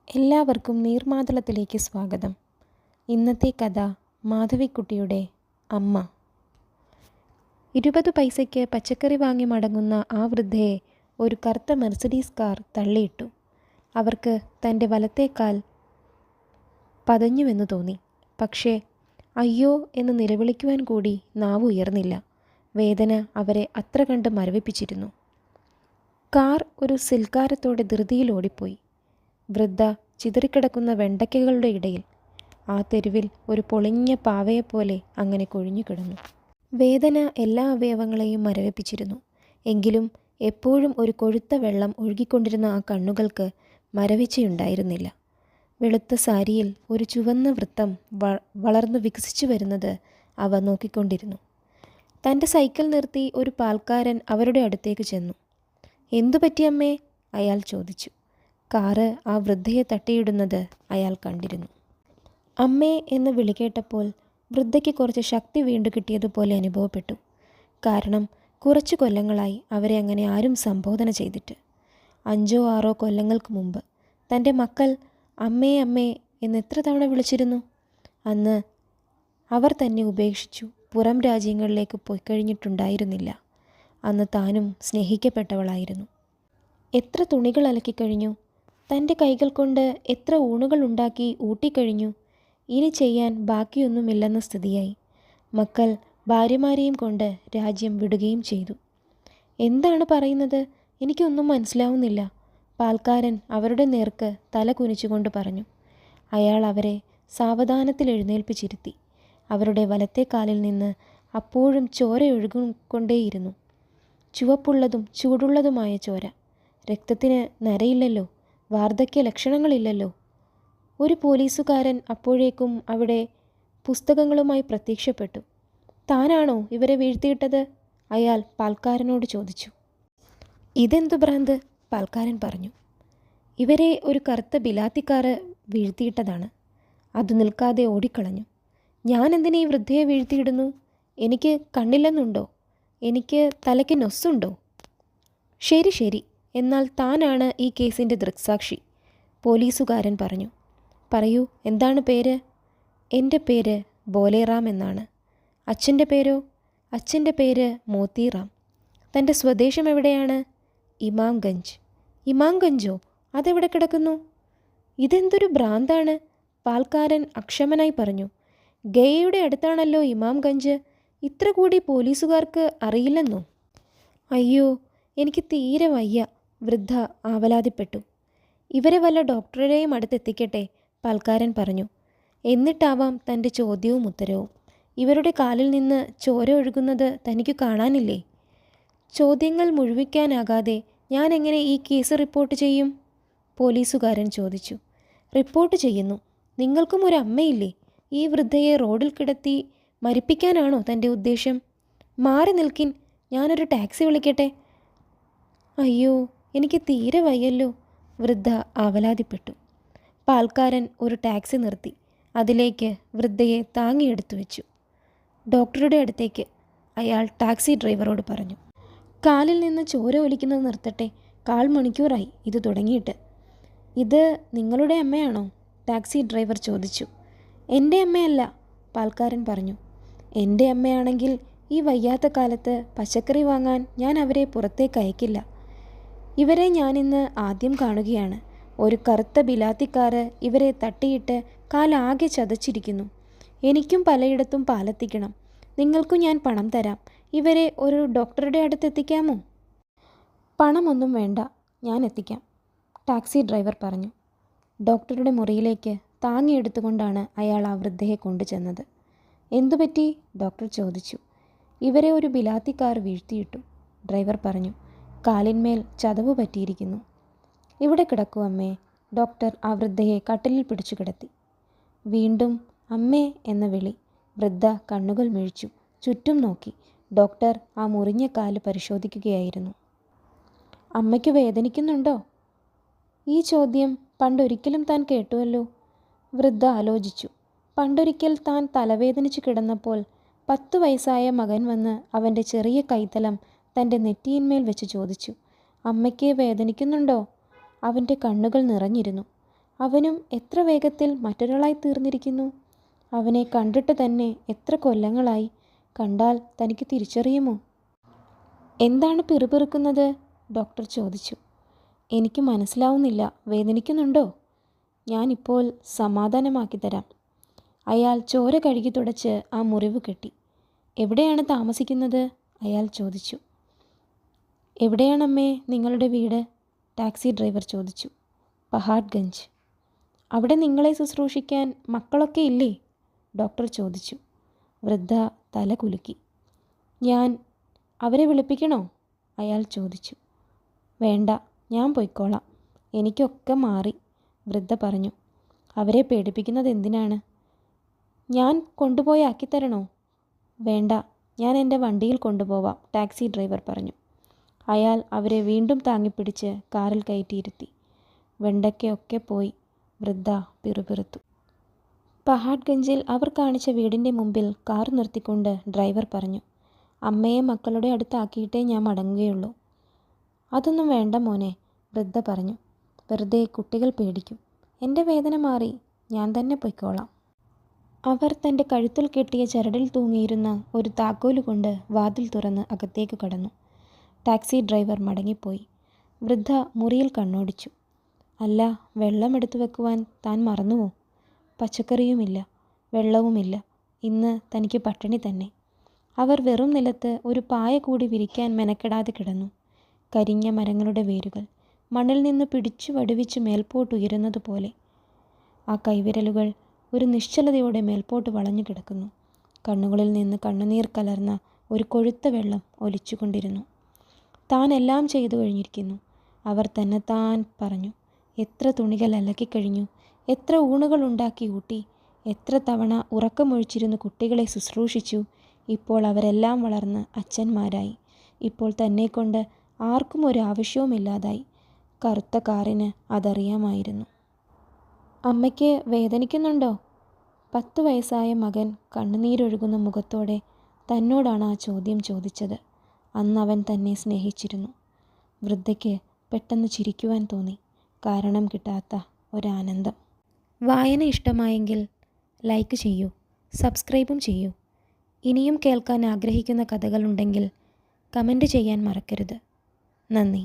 എല്ലാവർക്കും നീർമാതളത്തിലേക്ക് സ്വാഗതം. ഇന്നത്തെ കഥ മാധവിക്കുട്ടിയുടെ അമ്മ. 20 പൈസയ്ക്ക് പച്ചക്കറി വാങ്ങി മടങ്ങുന്ന ആ വൃദ്ധയെ ഒരു കറുത്ത മെർസിഡീസ് കാർ തള്ളിയിട്ടു. അവർക്ക് തൻ്റെ വലത്തേക്കാൽ പതഞ്ഞുവെന്ന് തോന്നി. പക്ഷേ അയ്യോ എന്ന് നിലവിളിക്കുവാൻ കൂടി നാവ് ഉയർന്നില്ല. വേദന അവരെ അത്ര കണ്ട് മരവിപ്പിച്ചിരുന്നു. കാർ ഒരു സിൽക്കാരത്തോടെ ധൃതിയിൽ ഓടിപ്പോയി. വൃദ്ധ ചിതറിക്കിടക്കുന്ന വെണ്ടയ്ക്കകളുടെ ഇടയിൽ ആ തെരുവിൽ ഒരു പൊളിഞ്ഞ പാവയെപ്പോലെ അങ്ങനെ കൊഴിഞ്ഞു കിടന്നു. വേദന എല്ലാ അവയവങ്ങളെയും മരവിപ്പിച്ചിരുന്നു. എങ്കിലും എപ്പോഴും ഒരു കൊഴുത്ത വെള്ളം ഒഴുകിക്കൊണ്ടിരുന്ന ആ കണ്ണുകൾക്ക് മരവിച്ചയുണ്ടായിരുന്നില്ല. വെളുത്ത സാരിയിൽ ഒരു ചുവന്ന വൃത്തം വളർന്നു വികസിച്ചു വരുന്നത് അവ നോക്കിക്കൊണ്ടിരുന്നു. തൻ്റെ സൈക്കിൾ നിർത്തി ഒരു പാൽക്കാരൻ അവരുടെ അടുത്തേക്ക് ചെന്നു. "എന്തു പറ്റിയമ്മേ?" അയാൾ ചോദിച്ചു. കാറ് ആ വൃദ്ധയെ തട്ടിയിടുന്നത് അയാൾ കണ്ടിരുന്നു. "അമ്മേ" എന്ന് വിളി കേട്ടപ്പോൾ വൃദ്ധയ്ക്ക് കുറച്ച് ശക്തി വീണ്ടു കിട്ടിയതുപോലെ അനുഭവപ്പെട്ടു. കാരണം കുറച്ചു കൊല്ലങ്ങളായി അവരെ അങ്ങനെ ആരും സംബോധന ചെയ്തിട്ട്. 5 or 6 കൊല്ലങ്ങൾക്ക് മുമ്പ് തൻ്റെ മക്കൾ അമ്മേ അമ്മേ എന്ന് എത്ര തവണ വിളിച്ചിരുന്നു. അന്ന് അവർ തന്നെ ഉപേക്ഷിച്ചു പുറം രാജ്യങ്ങളിലേക്ക് പോയിക്കഴിഞ്ഞിട്ടുണ്ടായിരുന്നില്ല. അന്ന് താനും സ്നേഹിക്കപ്പെട്ടവളായിരുന്നു. എത്ര തുണികൾ അലക്കിക്കഴിഞ്ഞു. തൻ്റെ കൈകൾ കൊണ്ട് എത്ര ഊണുകൾ ഉണ്ടാക്കി ഊട്ടിക്കഴിഞ്ഞു. ഇനി ചെയ്യാൻ ബാക്കിയൊന്നുമില്ലെന്ന സ്ഥിതിയായി. മക്കൾ ഭാര്യമാരെയും കൊണ്ട് രാജ്യം വിടുകയും ചെയ്തു. "എന്താണ് പറയുന്നത്? എനിക്കൊന്നും മനസ്സിലാവുന്നില്ല," പാൽക്കാരൻ അവരുടെ നേർക്ക് തല കുനിച്ചുകൊണ്ട് പറഞ്ഞു. അയാൾ അവരെ സാവധാനത്തിൽ എഴുന്നേൽപ്പിച്ചിരുത്തി. അവരുടെ വലത്തെ കാലിൽ നിന്ന് അപ്പോഴും ചോരയൊഴുകിക്കൊണ്ടേയിരുന്നു. ചുവപ്പുള്ളതും ചൂടുള്ളതുമായ ചോര. രക്തത്തിന് നരയില്ലല്ലോ, വാർദ്ധക്യ ലക്ഷണങ്ങളില്ലല്ലോ. ഒരു പോലീസുകാരൻ അപ്പോഴേക്കും അവിടെ പുസ്തകങ്ങളുമായി പ്രത്യക്ഷപ്പെട്ടു. "താനാണോ ഇവരെ വീഴ്ത്തിയിട്ടത്?" അയാൾ പാൽക്കാരനോട് ചോദിച്ചു. "ഇതെന്തു ഭ്രാന്ത്?" പാൽക്കാരൻ പറഞ്ഞു. "ഇവരെ ഒരു കറുത്ത ബിലാത്തിക്കാറ് വീഴ്ത്തിയിട്ടതാണ്. അത് നിൽക്കാതെ ഓടിക്കളഞ്ഞു. ഞാൻ എന്തിനീ വൃദ്ധയെ വീഴ്ത്തിയിടുന്നു? എനിക്ക് കണ്ണില്ലെന്നുണ്ടോ? എനിക്ക് തലയ്ക്ക് നൊസ്സുണ്ടോ?" "ശരി ശരി, എന്നാൽ താനാണ് ഈ കേസിൻ്റെ ദൃക്സാക്ഷി," പോലീസുകാരൻ പറഞ്ഞു. "പറയൂ, എന്താണ് പേര്?" "എൻ്റെ പേര് ബോലേറാം എന്നാണ്." "അച്ഛൻ്റെ പേരോ?" "അച്ഛൻ്റെ പേര് മോത്തിറാം." "തൻ്റെ സ്വദേശം എവിടെയാണ്?" "ഇമാംഗഞ്ച്." "ഇമാംഗഞ്ചോ? അതെവിടെ കിടക്കുന്നു?" "ഇതെന്തൊരു ഭ്രാന്താണ്?" പാൽക്കാരൻ അക്ഷമനായി പറഞ്ഞു. "ഗയയുടെ അടുത്താണല്ലോ ഇമാംഗഞ്ച്. ഇത്ര കൂടി പോലീസുകാർക്ക് അറിയില്ലെന്നോ?" "അയ്യോ, എനിക്ക് തീരെ വയ്യ," വൃദ്ധ ആവലാതിപ്പെട്ടു. "ഇവരെ വല്ല ഡോക്ടറുടെയും അടുത്തെത്തിക്കട്ടെ," പാൽക്കാരൻ പറഞ്ഞു. എന്നിട്ടാവാം തൻ്റെ ചോദ്യവും ഉത്തരവും. "ഇവരുടെ കാലിൽ നിന്ന് ചോര ഒഴുകുന്നത് തനിക്ക് കാണാനില്ലേ?" "ചോദ്യങ്ങൾ മുഴുവിക്കാനാകാതെ ഞാൻ എങ്ങനെ ഈ കേസ് റിപ്പോർട്ട് ചെയ്യും?" പോലീസുകാരൻ ചോദിച്ചു. "റിപ്പോർട്ട് ചെയ്യുന്നു. നിങ്ങൾക്കും ഒരു അമ്മയില്ലേ? ഈ വൃദ്ധയെ റോഡിൽ കിടത്തി മരിപ്പിക്കാനാണോ തൻ്റെ ഉദ്ദേശം? മാറി നിൽക്കിൻ, ഞാനൊരു ടാക്സി വിളിക്കട്ടെ." "അയ്യോ, എനിക്ക് തീരെ വയ്യല്ലോ," വൃദ്ധ ആവലാതിപ്പെട്ടു. പാൽക്കാരൻ ഒരു ടാക്സി നിർത്തി. അതിലേക്ക് വൃദ്ധയെ താങ്ങിയെടുത്തു വെച്ചു. "ഡോക്ടറുടെ അടുത്തേക്ക്," അയാൾ ടാക്സി ഡ്രൈവറോട് പറഞ്ഞു. "കാലിൽ നിന്ന് ചോര ഒലിക്കുന്നത് നിർത്തട്ടെ. 1/4 മണിക്കൂറായി ഇത് തുടങ്ങിയിട്ട്." "ഇത് നിങ്ങളുടെ അമ്മയാണോ?" ടാക്സി ഡ്രൈവർ ചോദിച്ചു. "എൻ്റെ അമ്മയല്ല," പാൽക്കാരൻ പറഞ്ഞു. "എൻ്റെ അമ്മയാണെങ്കിൽ ഈ വയ്യാത്ത കാലത്ത് പച്ചക്കറി വാങ്ങാൻ ഞാൻ അവരെ പുറത്തേക്ക് അയക്കില്ല. ഇവരെ ഞാനിന്ന് ആദ്യം കാണുകയാണ്. ഒരു കറുത്ത ബിലാത്തിക്കാറ് ഇവരെ തട്ടിയിട്ട് കാലാകെ ചതച്ചിരിക്കുന്നു. എനിക്കും പലയിടത്തും പാലെത്തിക്കണം. നിങ്ങൾക്കും ഞാൻ പണം തരാം. ഇവരെ ഒരു ഡോക്ടറുടെ അടുത്തെത്തിക്കാമോ?" "പണമൊന്നും വേണ്ട, ഞാൻ എത്തിക്കാം," ടാക്സി ഡ്രൈവർ പറഞ്ഞു. ഡോക്ടറുടെ മുറിയിലേക്ക് താങ്ങിയെടുത്തുകൊണ്ടാണ് അയാൾ ആ വൃദ്ധയെ കൊണ്ടുചെന്നത്. "എന്തുപറ്റി?" ഡോക്ടർ ചോദിച്ചു. "ഇവരെ ഒരു ബിലാത്തിക്കാർ വീഴ്ത്തിയിട്ടു," ഡ്രൈവർ പറഞ്ഞു. "കാലിന്മേൽ ചതവ് പറ്റിയിരിക്കുന്നു." "ഇവിടെ കിടക്കൂ അമ്മേ." ഡോക്ടർ ആ വൃദ്ധയെ കട്ടിലിൽ പിടിച്ചു കിടത്തി. വീണ്ടും "അമ്മേ" എന്ന വിളി. വൃദ്ധ കണ്ണുകൾ മിഴിച്ചു, ചുറ്റും നോക്കി. ഡോക്ടർ ആ മുറിഞ്ഞ കാല് പരിശോധിക്കുകയായിരുന്നു. "അമ്മയ്ക്ക് വേദനിക്കുന്നുണ്ടോ?" ഈ ചോദ്യം പണ്ടൊരിക്കലും താൻ കേട്ടുവല്ലോ. വൃദ്ധ ആലോചിച്ചു. പണ്ടൊരിക്കൽ താൻ തലവേദനിച്ച് കിടന്നപ്പോൾ 10 വയസ്സായ മകൻ വന്ന് അവൻ്റെ ചെറിയ കൈത്തലം തൻ്റെ നെറ്റിയിന്മേൽ വെച്ച് ചോദിച്ചു, "അമ്മയ്ക്ക് വേദനിക്കുന്നുണ്ടോ?" അവൻ്റെ കണ്ണുകൾ നിറഞ്ഞിരുന്നു. അവനും എത്ര വേഗത്തിൽ മറ്റൊരാളായി തീർന്നിരിക്കുന്നു. അവനെ കണ്ടിട്ട് തന്നെ എത്ര കൊല്ലങ്ങളായി. കണ്ടാൽ തനിക്ക് തിരിച്ചറിയുമോ? എന്താണ് പിറുപിറുക്കുന്നത്? ഡോക്ടർ ചോദിച്ചു. എനിക്ക് മനസ്സിലാവുന്നില്ല. വേദനിക്കുന്നുണ്ടോ? ഞാനിപ്പോൾ സമാധാനമാക്കി തരാം. അയാൾ ചോര കഴുകി തുടച്ച് ആ മുറിവ് കെട്ടി. എവിടെയാണ് താമസിക്കുന്നത്? അയാൾ ചോദിച്ചു. എവിടെയാണമ്മേ നിങ്ങളുടെ വീട്? ടാക്സി ഡ്രൈവർ ചോദിച്ചു. പഹാഡ്ഗഞ്ച്. അവിടെ നിങ്ങളെ ശുശ്രൂഷിക്കാൻ മക്കളൊക്കെ ഇല്ലേ? ഡോക്ടർ ചോദിച്ചു. വൃദ്ധ തല കുലുക്കി. ഞാൻ അവരെ വിളിപ്പിക്കണോ? അയാൾ ചോദിച്ചു. വേണ്ട, ഞാൻ പൊയ്ക്കോളാം. എനിക്കൊക്കെ മാറി, വൃദ്ധ പറഞ്ഞു. അവരെ പേടിപ്പിക്കുന്നത് എന്തിനാണ്? ഞാൻ കൊണ്ടുപോയി ആക്കിത്തരണോ? വേണ്ട, ഞാൻ എൻ്റെ വണ്ടിയിൽ കൊണ്ടുപോവാം, ടാക്സി ഡ്രൈവർ പറഞ്ഞു. അയാൾ അവരെ വീണ്ടും താങ്ങിപ്പിടിച്ച് കാറിൽ കയറ്റിയിരുത്തി. വെണ്ടയ്ക്കയൊക്കെ പോയി, വൃദ്ധ പിറുപിറുത്തു. പഹാഡ്ഗഞ്ചിൽ അവർ കാണിച്ച വീടിൻ്റെ മുമ്പിൽ കാർ നിർത്തിക്കൊണ്ട് ഡ്രൈവർ പറഞ്ഞു. അമ്മയെ മക്കളുടെ അടുത്താക്കിയിട്ടേ ഞാൻ മടങ്ങുകയുള്ളൂ. അതൊന്നും വേണ്ട മോനെ, വൃദ്ധ പറഞ്ഞു. വെറുതെ കുട്ടികൾ പേടിക്കും. എൻ്റെ വേദന മാറി, ഞാൻ തന്നെ പൊയ്ക്കോളാം. അവർ തൻ്റെ കഴുത്തിൽ കെട്ടിയ ചരടിൽ തൂങ്ങിയിരുന്ന ഒരു താക്കോല് കൊണ്ട് വാതിൽ തുറന്ന് അകത്തേക്ക് കടന്നു. ടാക്സി ഡ്രൈവർ മടങ്ങിപ്പോയി. വൃദ്ധ മുറിയിൽ കണ്ണോടിച്ചു. അല്ല, വെള്ളം എടുത്തു വെക്കുവാൻ താൻ മറന്നുവോ? പച്ചക്കറിയുമില്ല, വെള്ളവുമില്ല. ഇന്ന് തനിക്ക് പട്ടിണി തന്നെ. അവർ വെറും നിലത്ത് ഒരു പായ കൂടി വിരിക്കാൻ മെനക്കെടാതെ കിടന്നു. കരിഞ്ഞ മരങ്ങളുടെ വേരുകൾ മണ്ണിൽ നിന്ന് പിടിച്ചു വടുവിച്ച് മേൽപോട്ടുയരുന്നതുപോലെ. ആ കൈവിരലുകൾ ഒരു നിശ്ചലതയോടെ മേൽപോട്ട് വളഞ്ഞു കിടക്കുന്നു. കണ്ണുകളിൽ നിന്ന് കണ്ണുനീർ കലർന്ന ഒരു കൊഴുത്ത വെള്ളം ഒലിച്ചുകൊണ്ടിരുന്നു. താൻ എല്ലാം ചെയ്തു കഴിഞ്ഞിരിക്കുന്നു, അവർ തന്നെത്താൻ പറഞ്ഞു. എത്ര തുണികൾ അലക്കിക്കഴിഞ്ഞു, എത്ര ഊണുകൾ ഉണ്ടാക്കി ഊട്ടി, എത്ര തവണ ഉറക്കമൊഴിച്ചിരുന്ന് കുട്ടികളെ ശുശ്രൂഷിച്ചു. ഇപ്പോൾ അവരെല്ലാം വളർന്ന് അച്ഛന്മാരായി. ഇപ്പോൾ തന്നെക്കൊണ്ട് ആർക്കും ഒരു ആവശ്യവുമില്ലാതായി. കറുത്ത കാറിന് അതറിയാമായിരുന്നു. അമ്മയ്ക്ക് വേദനിക്കുന്നുണ്ടോ? 10 വയസ്സായ മകൻ കണ്ണുനീരൊഴുകുന്ന മുഖത്തോടെ തന്നോടാണ് ആ ചോദ്യം ചോദിച്ചത്. അന്ന് അവൻ തന്നെ സ്നേഹിച്ചിരുന്നു. വൃദ്ധയ്ക്ക് പെട്ടെന്ന് ചിരിക്കുവാൻ തോന്നി. കാരണം കിട്ടാത്ത ഒരാനന്ദം. വായന ഇഷ്ടമായെങ്കിൽ ലൈക്ക് ചെയ്യൂ, സബ്സ്ക്രൈബും ചെയ്യൂ. ഇനിയും കേൾക്കാൻ ആഗ്രഹിക്കുന്ന കഥകളുണ്ടെങ്കിൽ കമൻറ്റ് ചെയ്യാൻ മറക്കരുത്. നന്ദി.